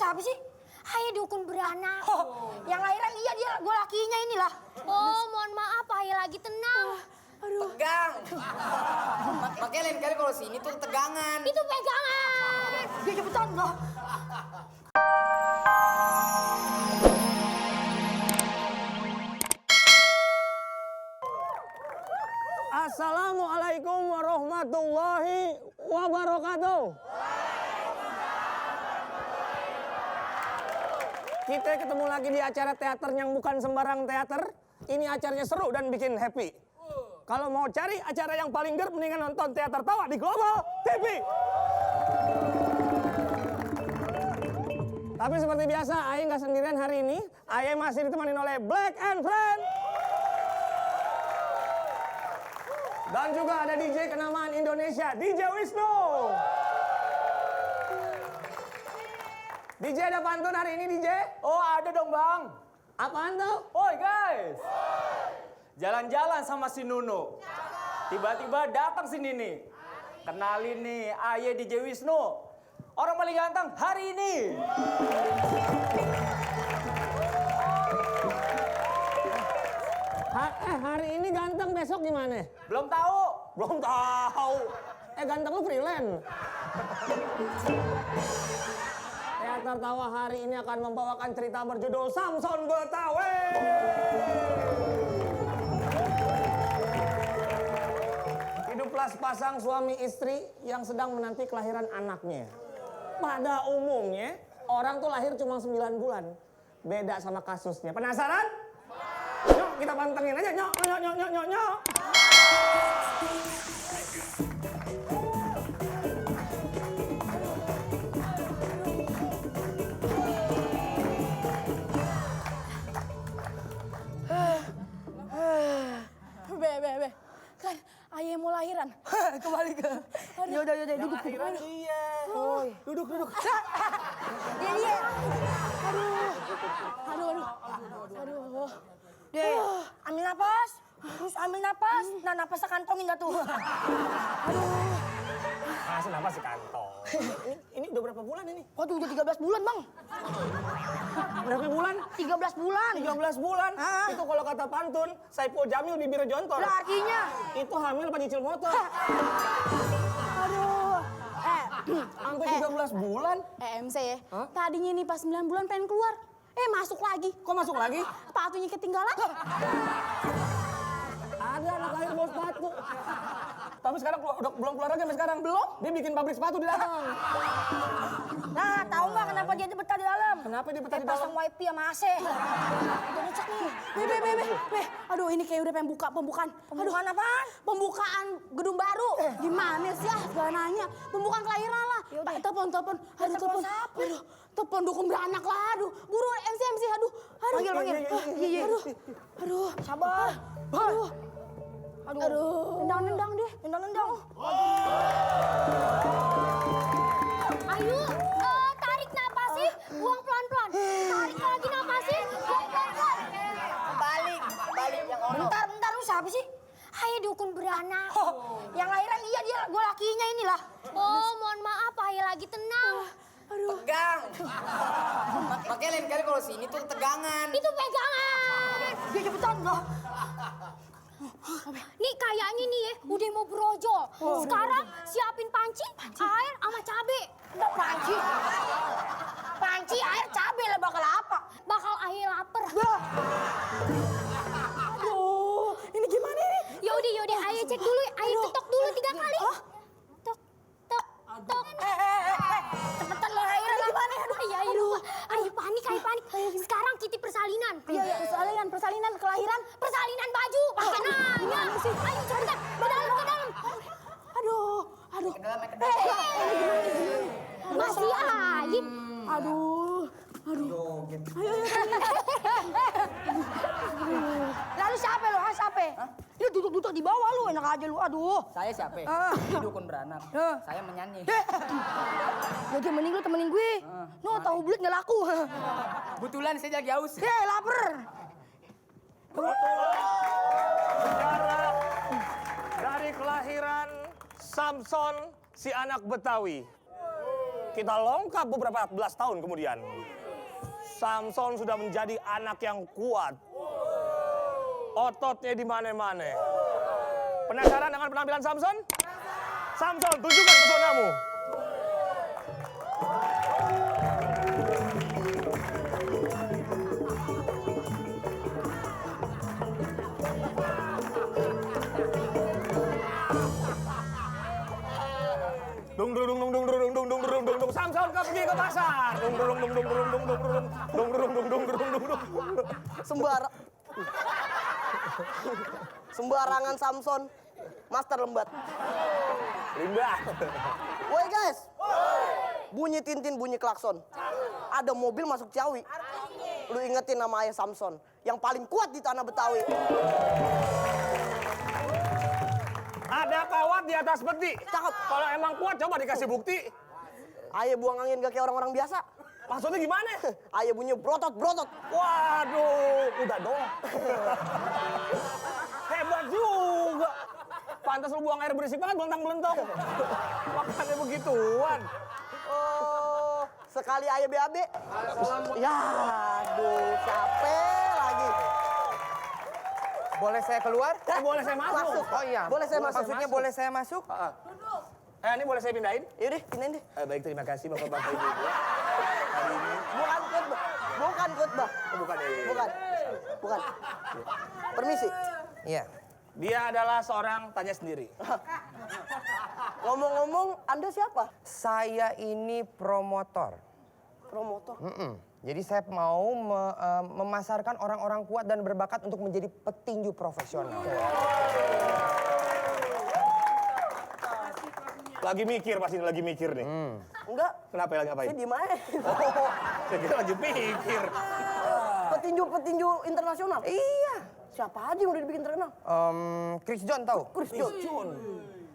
siapa sih? Ayah dukun beranak. Oh, yang lahiran iya dia, gue lakinya inilah. Oh, mohon maaf, ayah lagi tenang. Aduh. Tegang. Makanya lain kali kalau sini tuh tegangan. Itu pegangan. Dia cepetan loh. Assalamualaikum warahmatullahi wabarakatuh. Kita ketemu lagi di acara teater yang bukan sembarang teater. Ini acaranya seru dan bikin happy. Kalau mau cari acara yang paling ger, mendingan nonton Teater Tawa di Global TV. Tapi seperti biasa, Aye nggak sendirian hari ini. Aye masih ditemani oleh Black and Friend. Dan juga ada DJ kenamaan Indonesia, DJ Wisnu. DJ ada pantun hari ini, DJ? Oh ada dong bang. Apaan tuh? Oi guys. Jalan-jalan sama si Nunu. Tiba-tiba datang si Nini. Kenalin nih, Aye DJ Wisnu. Orang paling ganteng hari ini. Hari ini ganteng, besok gimana? Belum tahu. Belum tahu. Ganteng lu freelance. Teater Tawa hari ini akan membawakan cerita berjudul Samson Betawi. Hiduplah sepasang suami istri yang sedang menanti kelahiran anaknya. Pada umumnya, orang tuh lahir cuma 9 bulan. Beda sama kasusnya. Penasaran? Nyok, kita pantengin aja. Nyok, nyok, nyok, nyok, nyok, nyok. Be. Kan ayah mau lahiran. Kembali ke. Yaudah, duduk. Iya. Duduk. Iya. Aduh. Deh, ambil napas. Terus ambil napas. Nah, napasnya kantongin dah tuh. Masih nafas di kantong. Ini udah berapa bulan ini? Waduh, udah 13 bulan, Bang. Berapa bulan? 13 bulan. 13 bulan? Itu kalau kata pantun, Saipul Jamil bibir jontor. Lah artinya? Itu hamil apa nyicil motor? Aduh. Sampai 13 bulan? MC ya, tadinya nih pas 9 bulan pengen keluar. Masuk lagi. Kok masuk lagi? Sepatunya ketinggalan. Ada anak lahir bawa sepatu. Tapi sekarang udah belum keluar lagi sampai sekarang. Belum? Dia bikin pabrik sepatu di dalam. Nah, tahu nggak kenapa dia betah di dalam? Kenapa dia betah di pasang dalam? wifi sama AC. Udah ngecek nih. Be. Aduh ini kayak udah pengen buka pembukaan. Pembukaan apaan? Pembukaan gedung baru. Gimana sih segala nanya. Pembukaan kelahiran lah. Yaudah. Telepon. Telepon siapa? Aduh, telepon dukun beranak lah. Aduh, buru MC. Aduh. Panggil. Iya. Aduh. Sabar. Aduh. Nendang deh. Nendang. Ayo, tarik napasnya, buang pelan-pelan. Tarik lagi napasnya, buang pelan-pelan. Balik yang orang. Bentar, lu siapa sih? Ayah dukun beranak. Oh, yang lahiran iya dia, gue lakinya inilah. Oh, mohon maaf, ayah lagi tenang. Tegang. Makanya lain kali kalau sini tuh tegangan. Itu pegangan. Dia cepetan loh. Nih kayaknya nih ya, udah mau brojol. Sekarang siapin panci, air, sama cabe. Udah panci air cabai lah bakal apa? Bakal ayah lapar. Aduh, ini gimana nih? Yaudah, ayah cek dulu, ayah ketok dulu 3 kali. Tok. Cepetan lo lahiran gimana? Ayah lupa. Ayah panik. Sekarang kita persalinan. Iya, persalinan kelahiran. Persalinan baju, pakai nanya. Ayo cepetan, ke dalam. Aduh. Masih aja. Aduh. Lalu siapa lo? Siapa? Lu duduk di bawah lu, enak aja lu. Aduh. Saya siapa? Dukun beranak. Saya menyanyi. Jadi mending lu temenin gue. No, tahu bulat nggak laku. Kebetulan saya lagi haus. Lapar. Sejarah dari kelahiran Samson si anak Betawi. Kita longkap beberapa belas tahun kemudian. Samson sudah menjadi anak yang kuat. Ototnya di mana-mana. Penasaran dengan penampilan Samson? Samson, tunjukkan pesonamu. Dung dung dung dung dung dung dung dung dung dung dung. Samson kau pergi ke pasar. Dung dung dung dung dung dung dung dung dung dung dung dung dung. Sembarangan Samson, master lembat. Limbah. Woi guys, bunyi Tintin, bunyi klakson. Ada mobil masuk Ciawi. Lu ingetin nama ayah Samson, yang paling kuat di tanah Betawi. Ada kawat di atas peti. Cakep. Kalau emang kuat coba dikasih bukti. Ayah buang angin gak kayak orang-orang biasa. Maksudnya gimana? Ayah bunyi brotot-brotot. Waduh, udah dong. Hebat juga. Pantas lu buang air berisik banget, belentang-belentong. Makannya begituan. Oh, sekali ayah BAB. Ya, aduh, capek lagi. Boleh saya keluar? Boleh saya masuk? Masuk. Oh iya. Boleh saya masuk? Maksudnya boleh saya masuk? Ini boleh saya pindahin? Yaudah, pindahin deh. Baik, terima kasih Bapak-Bapak Ibu. Hari ini. Bukan khotbah. Bukan khotbah. Bukan, Bukan. Bukan. Permisi. Iya. Dia adalah seorang, tanya sendiri. Ngomong-ngomong, Anda siapa? Saya ini promotor. Promotor. Jadi saya mau memasarkan orang-orang kuat dan berbakat untuk menjadi petinju profesional. Lagi mikir pasti, lagi mikir nih. Enggak. Kenapa lagi ngapain? Saya di mana? Oh, saya kira lagi mikir. Petinju internasional. Iya. Siapa aja yang udah dibikin terkenal? Chris John tahu? Chris John.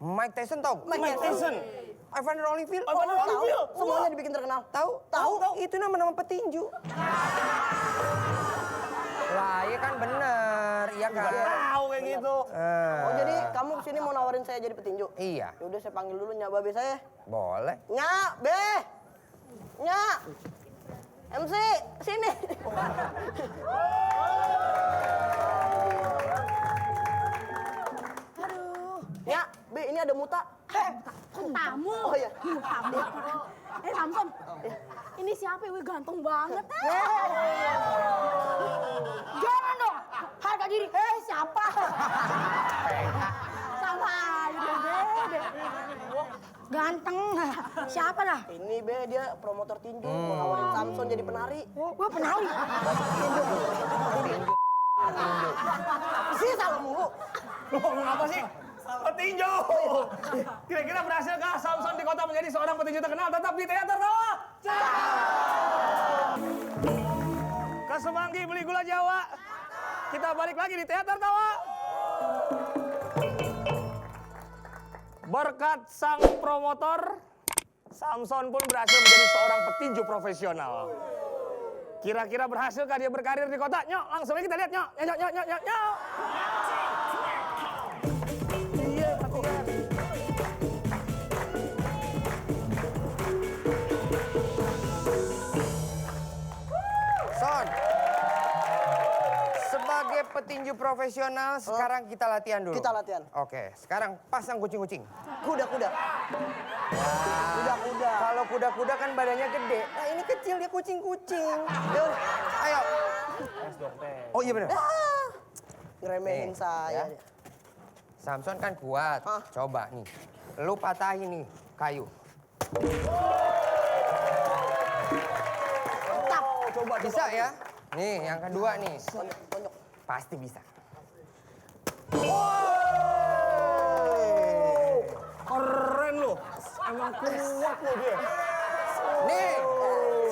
Mike Tyson tahu? Mike Tyson. Evander Holyfield? Tahu. Semuanya dibikin terkenal. Tahu? Tahu. Itu nama-nama petinju. Lah, iya kan bener, iya kan? Tahu kayak gitu. Oh, jadi kamu kesini mau nawarin saya jadi petinju? Iya. Yaudah, saya panggil dulu Nyak Babe saya. Boleh. Nyak, Be. Nyak. MC, sini. Aduh. Nyak, Be, ini ada muta. Tamu. Oh iya. Samson. Ini siapa? Wih, ganteng banget. Jangan dong. Harga diri. Siapa? Sama aja deh. Ganteng. Siapa lah? Ini Be, dia promotor tinju. Mau nawarin Samson jadi penari. Gue penari. Sih, salah mulu. Lu ngomong apa sih? Petinju. Kira-kira berhasilkah Samson di kota menjadi seorang petinju terkenal tetap di teater tawa? Ke Semanggi beli gula Jawa. Kita balik lagi di teater tawa. Berkat sang promotor, Samson pun berhasil menjadi seorang petinju profesional. Kira-kira berhasilkah dia berkarir di kota? Nyok, langsung aja kita lihat, nyok. Nyok. Iya, latihan. Son, sebagai petinju profesional, sekarang kita latihan dulu. Kita latihan. Oke, sekarang pasang kucing-kucing. Kuda-kuda. Kuda-kuda. Kalau kuda-kuda kan badannya gede. Nah ini kecil, dia kucing-kucing. Yuk, ayo. Oh iya bener. Ngeremehin Nih, saya. ya. Samson kan kuat. Hah? Coba nih, lu patahin nih kayu. Coba Bisa ya? Nih, yang kedua nih. Tonjok. Pasti bisa. Keren lu. Emang kuat lu dia. Nih,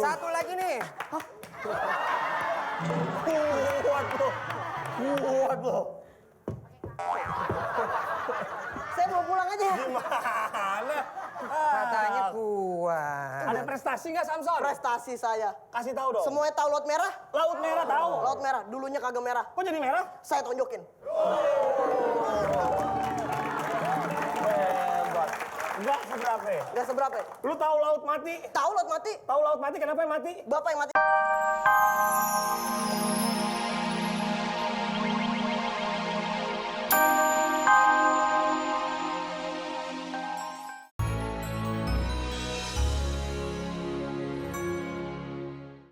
satu lagi nih. Kuat lu. Kuat lu. Saya mau pulang aja. Gimana? Katanya kuat. Ada prestasi nggak Samson? Prestasi saya. Kasih tahu dong. Semuanya tahu laut merah? Laut merah tahu. Laut merah, dulunya kagak merah. Kok jadi merah? Saya tonjokin. Hebat. Gak seberapa. Gak seberapa. Lu tahu laut mati? Tahu laut mati? Tahu laut mati kenapa yang mati? Bapak yang mati.